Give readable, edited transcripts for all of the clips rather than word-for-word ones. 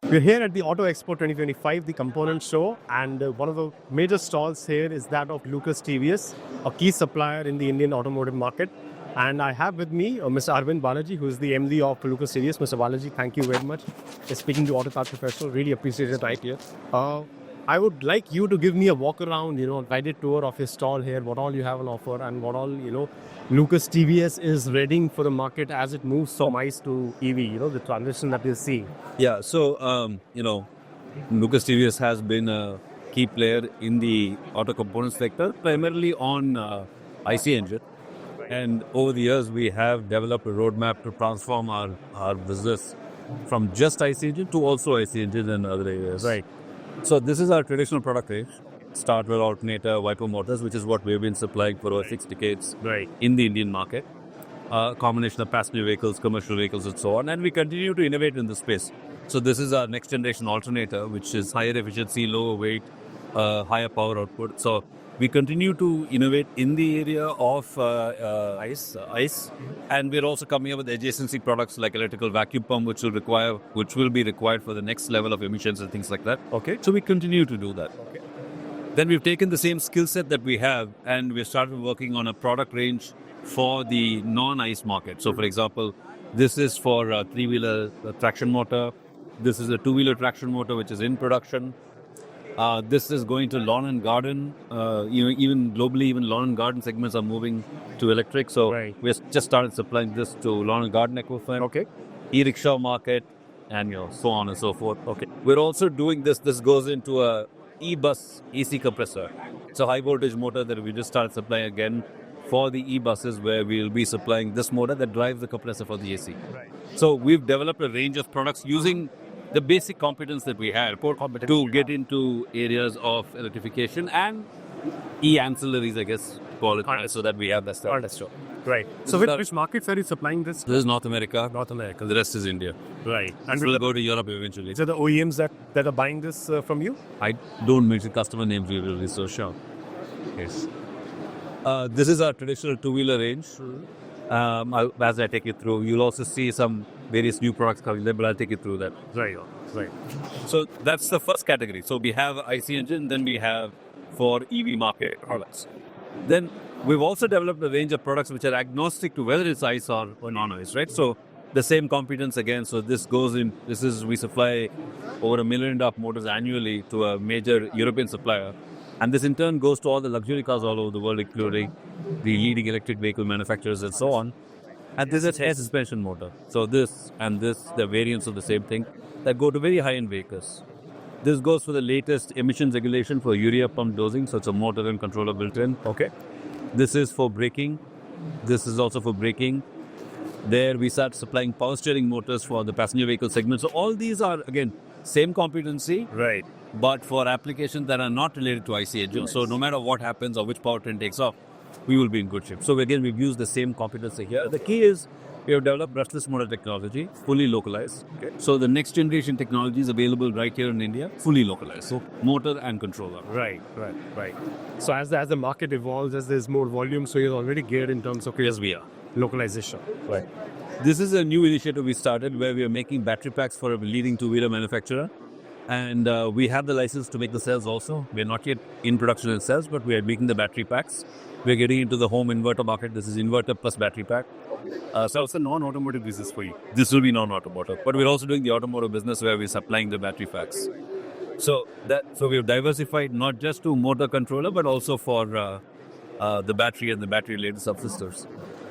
We're here at the Auto Expo 2025, the component show, and one of the major stalls here is that of Lucas TVS, a key supplier in the Indian automotive market. And I have with me Mr. Arvind Balaji, who is the MD of Lucas TVS. Mr. Balaji, thank you very much for speaking to Autocar Professional. Really appreciate it right here. I would like you to give me a walk around, guided tour of your stall here, what all you have on offer, and what all, Lucas TVS is readying for the market as it moves from ICE to EV, the transition that we're seeing. Yeah, so, Lucas TVS has been a key player in the auto component sector, primarily on IC engine. And over the years, we have developed a roadmap to transform our business from just IC engine to also IC engine and other areas. Right. So this is our traditional product range. Starter, alternator, wiper motors, which is what we've been supplying for over 6 decades in the Indian market. Combination of passenger vehicles, commercial vehicles, and so on. And we continue to innovate in this space. So this is our next generation alternator, which is higher efficiency, lower weight, higher power output. So we continue to innovate in the area of ICE, and we're also coming up with adjacency products like electrical vacuum pump, which will be required for the next level of emissions and things like that. Okay. So we continue to do that. Okay. Then we've taken the same skill set that we have, and we started working on a product range for the non-ICE market. So, for example, this is for a three-wheeler traction motor. This is a two-wheeler traction motor, which is in production. This is going to lawn and garden. Even globally, even lawn and garden segments are moving to electric. So we just started supplying this to lawn and garden equipment. Okay. E-rickshaw market, and so on and so forth. Okay. We're also doing this. This goes into a e-bus AC compressor. It's a high voltage motor that we just started supplying again for the e-buses, where we'll be supplying this motor that drives the compressor for the AC. Right. So we've developed a range of products using the basic competence that we had to get into areas of electrification and e-ancillaries, I guess, call it, so that we have that stuff. Understood. Right. So which markets are you supplying this? This is North America. North America. The rest is India. Right. And we'll go to Europe eventually. So the OEMs that are buying this from you? I don't mention customer names usually, so sure. Yes. This is our traditional two-wheeler range. As I take you through, you'll also see some various new products coming there, but I'll take you through that. Right. So that's the first category. So we have IC engine, then we have for EV market products. Then we've also developed a range of products which are agnostic to whether it's ICE or non-ICE, right? So the same competence again. So we supply over 1.5 million motors annually to a major European supplier. And this in turn goes to all the luxury cars all over the world, including the leading electric vehicle manufacturers and so on. And this is air suspension motor. So this and this, the variants of the same thing that go to very high-end vehicles. This goes for the latest emissions regulation for urea pump dosing. So it's a motor and controller built in. Okay. This is for braking. This is also for braking. There we start supplying power steering motors for the passenger vehicle segment. So all these are, again, same competency. Right. But for applications that are not related to IC engine. So no matter what happens or which powertrain takes off, we will be in good shape. So again, we've used the same competency here. The key is we have developed brushless motor technology, fully localized. Okay. So the next generation technology is available right here in India, fully localized. So motor and controller. Right. So as the market evolves, as there's more volume, so you're already geared in terms of Yes, we are. localization. Right. This is a new initiative we started where we are making battery packs for a leading two-wheeler manufacturer. And we have the license to make the cells also. We're not yet in production in cells, but we are making the battery packs. We're getting into the home inverter market. This is inverter plus battery pack. So it's a non-automotive business for you. This will be non-automotive. But we're also doing the automotive business where we're supplying the battery packs. So we've diversified not just to motor controller, but also for the battery and the battery-related subsystems.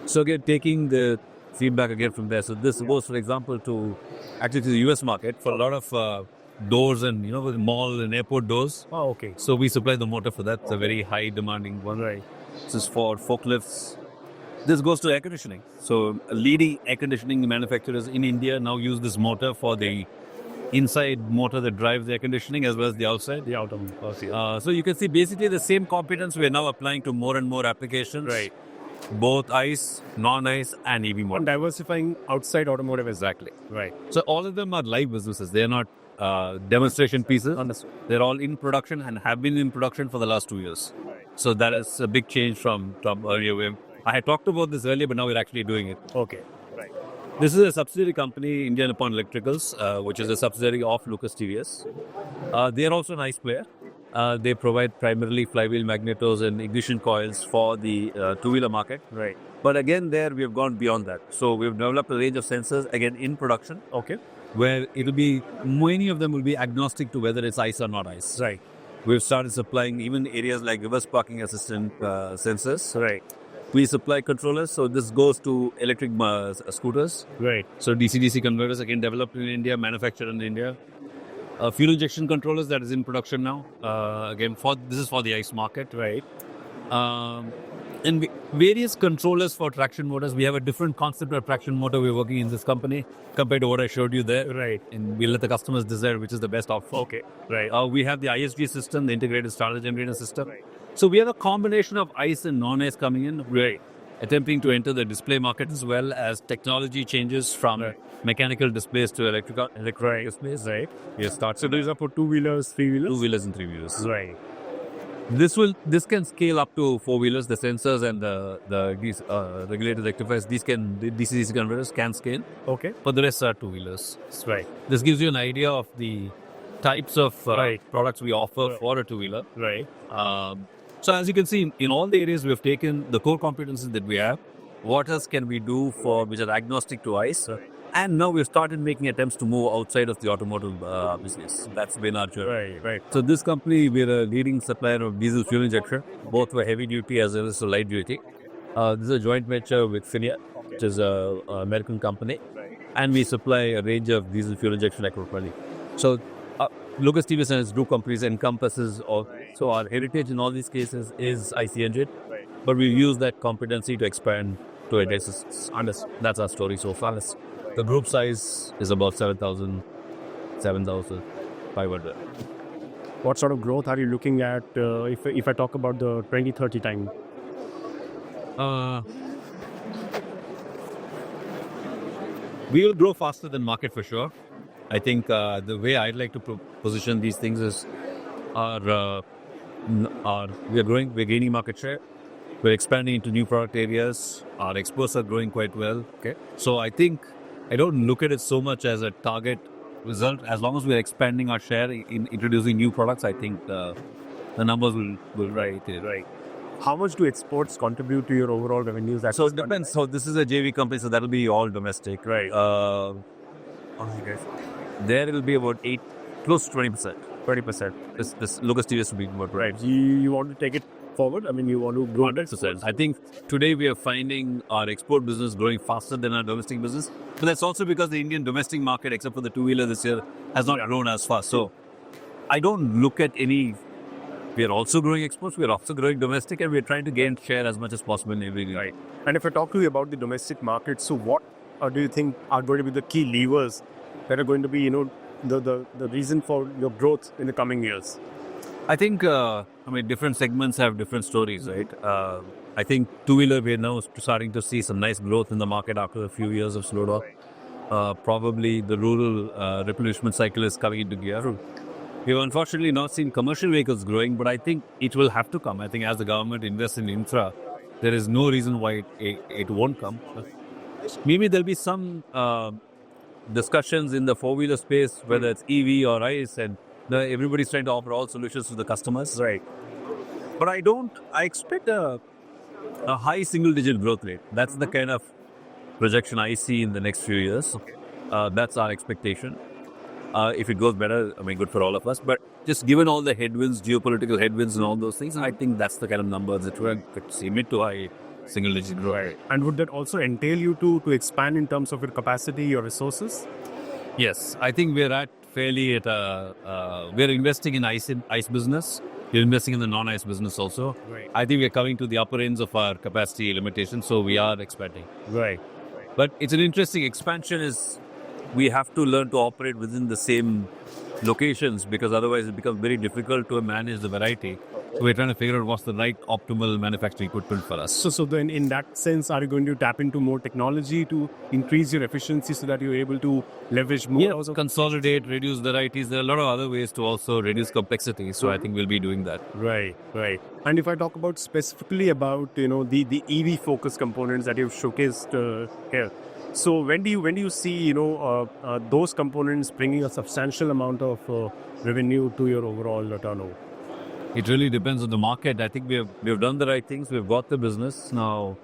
So again, taking the feedback again from there. So this goes, for example, to the US market for a lot of doors and, mall and airport doors. Oh, okay. So we supply the motor for that. It's a very high demanding one. Right. This is for forklifts. This goes to air conditioning. So leading air conditioning manufacturers in India now use this motor for the inside motor that drives the air conditioning as well as the outside. The outer. So you can see basically the same competence we're now applying to more and more applications. Right. Both ICE, non-ICE and EV models. And diversifying outside automotive. Exactly. Right. So all of them are live businesses. They're not demonstration pieces. Understood. They're all in production and have been in production for the last 2 years. Right. So that is a big change from earlier. I had talked about this earlier, but now we're actually doing it. Okay. Right. This is a subsidiary company, Indian Upon Electricals, which is a subsidiary of Lucas TVS. They are also a nice player. They provide primarily flywheel magnetos and ignition coils for the two-wheeler market. Right. But again, there we have gone beyond that. So we've developed a range of sensors, again, in production, Okay. where it'll be, many of them will be agnostic to whether it's ICE or not ICE. Right. We've started supplying even areas like reverse parking assistant sensors. Right. We supply controllers, so this goes to electric scooters. Right. So DC-DC converters, again, developed in India, manufactured in India. Fuel injection controllers that is in production now. Again, this is for the ICE market. Right. And various controllers for traction motors. We have a different concept of traction motor we're working in this company compared to what I showed you there. Right. And we let the customers decide which is the best option. Okay. Right. We have the ISG system, the integrated starter generator system. Right. So we have a combination of ICE and non-ICE coming in. Right. Attempting to enter the display market as well as technology changes from mechanical displays to electric displays. Right. We start. So these are for two-wheelers, three-wheelers? Two-wheelers and three-wheelers. Right. This can scale up to four-wheelers. The sensors and these regulated rectifiers, the DC-DC converters can scale. Okay. But the rest are two-wheelers. Right. This gives you an idea of the types of products we offer for a two-wheeler. Right. So as you can see, in all the areas we have taken the core competencies that we have, what else can we do which are agnostic to ICE? And now we've started making attempts to move outside of the automotive business. That's been our journey. Right. Right. So this company, we're a leading supplier of diesel fuel injection, both for heavy duty as well as for light duty. This is a joint venture with Finia, which is an American company. And we supply a range of diesel fuel injection equipment. So Lucas TVS and its group companies encompasses so our heritage in all these cases is IC engine, but we use that competency to expand to adjacencies. That's our story so far. The group size is about 7,500. What sort of growth are you looking at if I talk about the 2030 time? We will grow faster than market for sure. I think the way I'd like to position these things is we are growing, we're gaining market share, we're expanding into new product areas, our exports are growing quite well. Okay. So I think I don't look at it so much as a target result. As long as we're expanding our share in introducing new products, I think the numbers will right. How much do exports contribute to your overall revenues? So it depends. So this is a JV company, so that'll be all domestic. Right. There it'll be about close to 20%. 20%. This Lucas TVS will be about Right. You want to take it forward? I mean, you want to grow 100%. I think today we are finding our export business growing faster than our domestic business. But that's also because the Indian domestic market, except for the two-wheeler this year, has not grown as fast. So I don't look at any... We are also growing exports, we are also growing domestic, and we are trying to gain share as much as possible in everything. Right. And if I talk to you about the domestic market, so what do you think are going to be the key levers that are going to be, the reason for your growth in the coming years? I think, different segments have different stories, right? I think two-wheeler, we're now starting to see some nice growth in the market after a few years of slowdown. Probably the rural replenishment cycle is coming into gear. We've unfortunately not seen commercial vehicles growing, but I think it will have to come. I think as the government invests in infra, there is no reason why it won't come. Maybe there'll be some discussions in the four-whiller space, whether it's EV or ICE, and everybody's trying to offer all solutions to the customers. Right. But I expect a high single-digit growth rate. That's the kind of projection I see in the next few years. Okay. That's our expectation. If it goes better, good for all of us. But just given all the headwinds, geopolitical headwinds and all those things, I think that's the kind of numbers that we could see mid to high single-digit growth. Right. And would that also entail you to expand in terms of your capacity, your resources? Yes. I think we're at we're investing in ICE business. We're investing in the non-ICE business also. Right. I think we're coming to the upper ends of our capacity limitation, so we are expanding. Right. But it's an interesting expansion is we have to learn to operate within the same locations because otherwise it becomes very difficult to manage the variety. So we're trying to figure out what's the right optimal manufacturing equipment for us. So then in that sense, are you going to tap into more technology to increase your efficiency so that you're able to leverage more? Yeah, consolidate, reduce varieties. There are a lot of other ways to also reduce complexity. So I think we'll be doing that. Right. And if I talk about specifically about, the EV focus components that you've showcased here, So when do you see those components bringing a substantial amount of revenue to your overall turnover? It really depends on the market. I think we've done the right things. We've got the business now.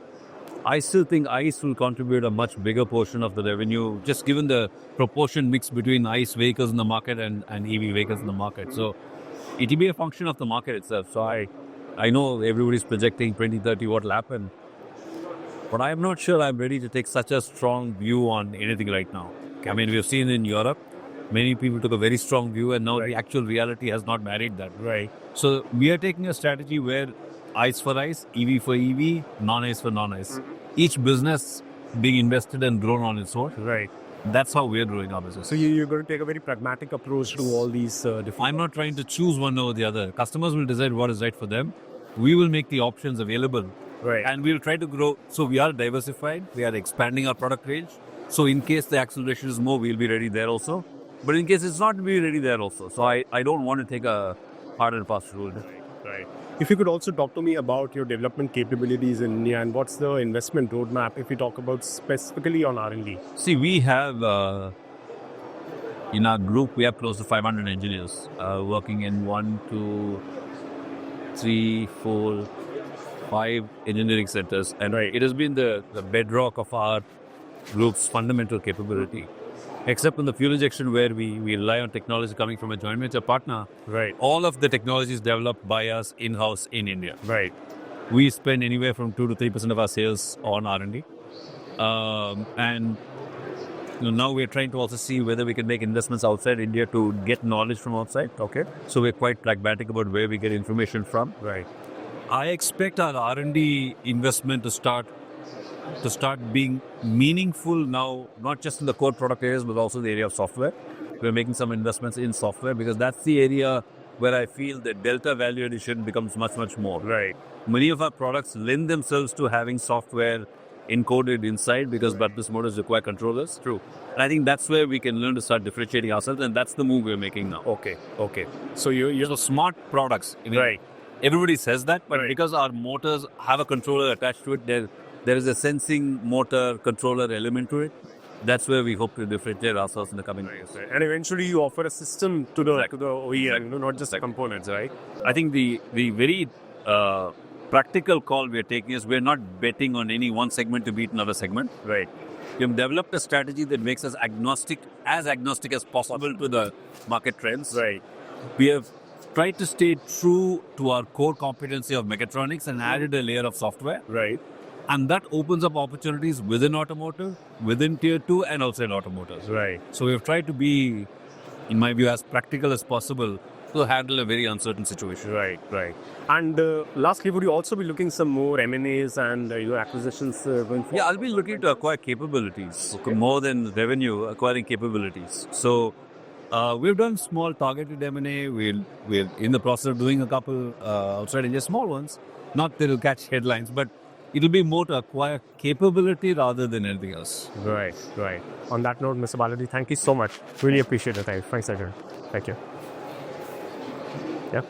I still think ICE will contribute a much bigger portion of the revenue, just given the proportion mix between ICE vehicles in the market and EV vehicles in the market. So it will be a function of the market itself. So I know everybody's projecting 2030 what will happen, but I'm not sure I'm ready to take such a strong view on anything right now. I mean, we've seen in Europe, many people took a very strong view, and now the actual reality has not married that. Right. So we are taking a strategy where ICE for ICE, EV for EV, non-ICE for non-ICE. Each business being invested and grown on its own. Right. That's how we're doing our business. So you're going to take a very pragmatic approach to all these different... I'm not trying to choose one over the other. Customers will decide what is right for them. We will make the options available. Right. And we'll try to grow. So we are diversified. We are expanding our product range. So in case the acceleration is more, we'll be ready there also. But in case it's not, we'll be ready there also. So I don't want to take a hard and fast rule. Right. If you could also talk to me about your development capabilities in India and what's the investment roadmap if we talk about specifically on R&D. See, we have, in our group, we have close to 500 engineers working in 1, 2, 3, 4, 5 engineering centers. And it has been the bedrock of our group's fundamental capability. Except in the fuel injection where we rely on technology coming from a joint venture partner. Right. All of the technology is developed by us in-house in India. Right. We spend anywhere from 2 to 3% of our sales on R&D. And now we're trying to also see whether we can make investments outside India to get knowledge from outside. Okay. So we're quite pragmatic about where we get information from. Right. I expect our R&D investment to start being meaningful now, not just in the core product areas, but also the area of software. We're making some investments in software because that's the area where I feel the delta value addition becomes much, much more. Right. Many of our products lend themselves to having software encoded inside because brushless motors require controllers. True. And I think that's where we can learn to start differentiating ourselves, and that's the move we're making now. Okay. So So smart products. I mean, right. Everybody says that, but because our motors have a controller attached to it, there is a sensing motor controller element to it. That's where we hope to differentiate ourselves in the coming years. And eventually you offer a system to the OEM, not just the components, right? I think the very practical call we're taking is we're not betting on any one segment to beat another segment. Right. We've developed a strategy that makes us agnostic as possible to the market trends. Right. We have tried to stay true to our core competency of mechatronics and added a layer of software. Right. And that opens up opportunities within automotive, within tier 2 and outside automotive. Right. So we've tried to be, in my view, as practical as possible to handle a very uncertain situation. Right. And lastly, would you also be looking some more M&As and acquisitions going forward? Yeah, I'll be looking to acquire capabilities, more than revenue, acquiring capabilities. So we've done small targeted M&A. We're in the process of doing a couple outside India, small ones. Not that it'll catch headlines, but it'll be more to acquire capability rather than anything else. Right. On that note, Mr. Balaji, thank you so much. Really appreciate the time. Thanks, Ajay. Thank you. Yeah.